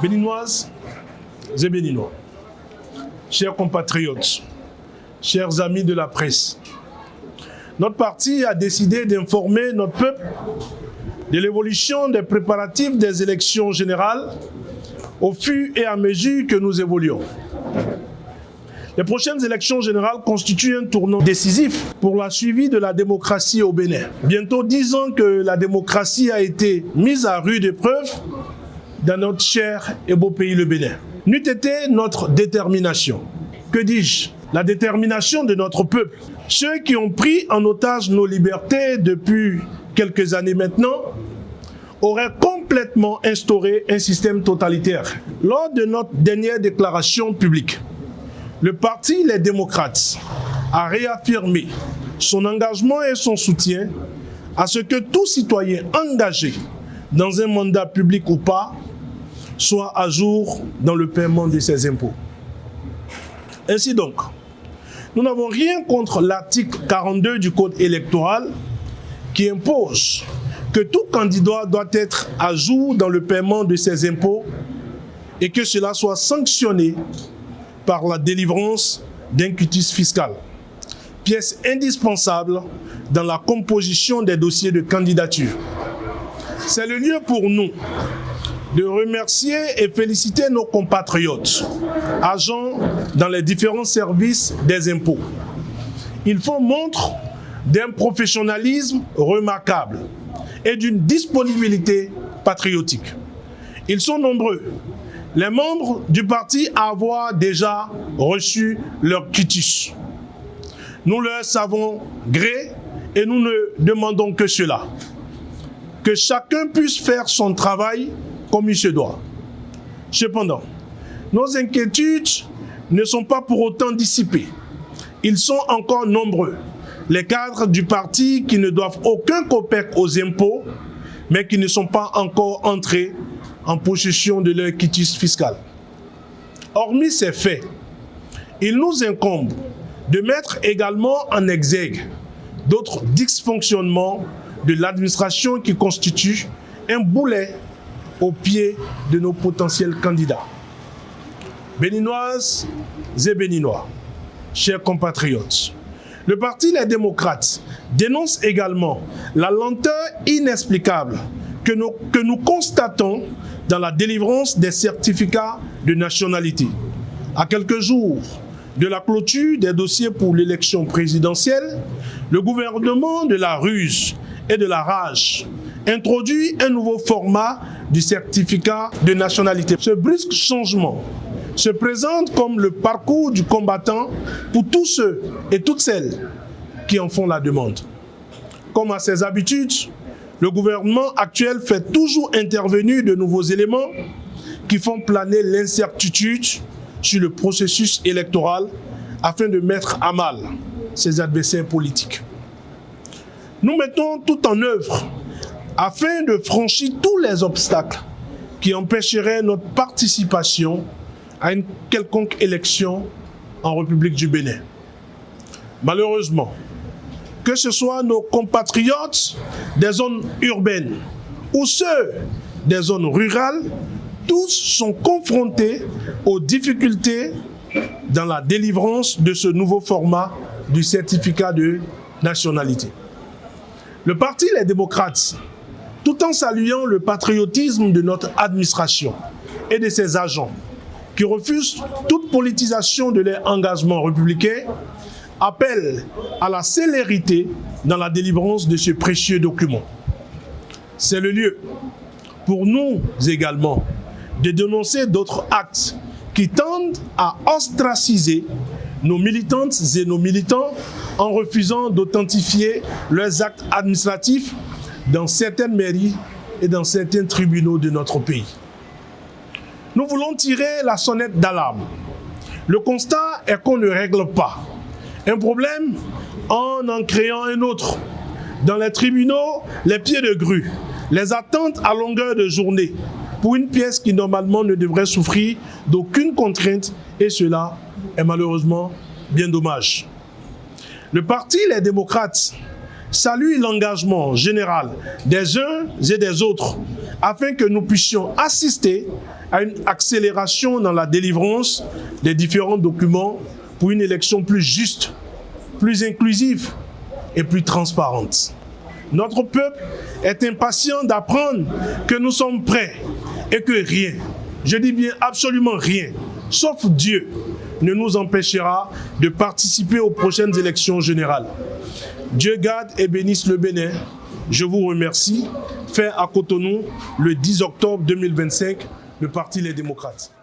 Béninoises et Béninois, chers compatriotes, chers amis de la presse, notre parti a décidé d'informer notre peuple de l'évolution des préparatifs des élections générales au fur et à mesure que nous évoluons. Les prochaines élections générales constituent un tournant décisif pour la suivi de la démocratie au Bénin. Bientôt 10 ans que la démocratie a été mise à rude épreuve dans notre cher et beau pays, le Bénin. N'eût été notre détermination, que dis-je, la détermination de notre peuple, ceux qui ont pris en otage nos libertés depuis quelques années maintenant, auraient complètement instauré un système totalitaire. Lors de notre dernière déclaration publique, le parti Les Démocrates a réaffirmé son engagement et son soutien à ce que tout citoyen engagé dans un mandat public ou pas soit à jour dans le paiement de ses impôts. Ainsi donc, nous n'avons rien contre l'article 42 du Code électoral qui impose que tout candidat doit être à jour dans le paiement de ses impôts et que cela soit sanctionné par la délivrance d'un quitus fiscal, pièce indispensable dans la composition des dossiers de candidature. C'est le lieu pour nous de remercier et féliciter nos compatriotes, agents dans les différents services des impôts. Ils font montre d'un professionnalisme remarquable et d'une disponibilité patriotique. Ils sont nombreux, les membres du parti à avoir déjà reçu leur quitus. Nous leur savons gré et nous ne demandons que cela, que chacun puisse faire son travail comme il se doit. Cependant, nos inquiétudes ne sont pas pour autant dissipées. Ils sont encore nombreux, les cadres du parti qui ne doivent aucun copec aux impôts, mais qui ne sont pas encore entrés en possession de leur quitus fiscal. Hormis ces faits, il nous incombe de mettre également en exergue d'autres dysfonctionnements de l'administration qui constituent un boulet au pied de nos potentiels candidats. Béninoises et Béninois, chers compatriotes, le parti Les Démocrates dénonce également la lenteur inexplicable que nous constatons dans la délivrance des certificats de nationalité. À quelques jours de la clôture des dossiers pour l'élection présidentielle, le gouvernement de la ruse et de la rage introduit un nouveau format du certificat de nationalité. Ce brusque changement se présente comme le parcours du combattant pour tous ceux et toutes celles qui en font la demande. Comme à ses habitudes, le gouvernement actuel fait toujours intervenir de nouveaux éléments qui font planer l'incertitude sur le processus électoral afin de mettre à mal ses adversaires politiques. Nous mettons tout en œuvre afin de franchir tous les obstacles qui empêcheraient notre participation à une quelconque élection en République du Bénin. Malheureusement, que ce soit nos compatriotes des zones urbaines ou ceux des zones rurales, tous sont confrontés aux difficultés dans la délivrance de ce nouveau format du certificat de nationalité. Le parti Les Démocrates, tout en saluant le patriotisme de notre administration et de ses agents, qui refusent toute politisation de leur engagement républicain, appelle à la célérité dans la délivrance de ce précieux document. C'est le lieu pour nous également de dénoncer d'autres actes qui tendent à ostraciser nos militantes et nos militants en refusant d'authentifier leurs actes administratifs dans certaines mairies et dans certains tribunaux de notre pays. Nous voulons tirer la sonnette d'alarme. Le constat est qu'on ne règle pas un problème en créant un autre. Dans les tribunaux, les pieds de grue, les attentes à longueur de journée pour une pièce qui normalement ne devrait souffrir d'aucune contrainte, et cela est malheureusement bien dommage. Le parti Les Démocrates salue l'engagement général des uns et des autres afin que nous puissions assister à une accélération dans la délivrance des différents documents pour une élection plus juste, plus inclusive et plus transparente. Notre peuple est impatient d'apprendre que nous sommes prêts et que rien, je dis bien absolument rien, sauf Dieu, ne nous empêchera de participer aux prochaines élections générales. Dieu garde et bénisse le Bénin. Je vous remercie. Fait à Cotonou le 10 octobre 2025, le Parti Les Démocrates.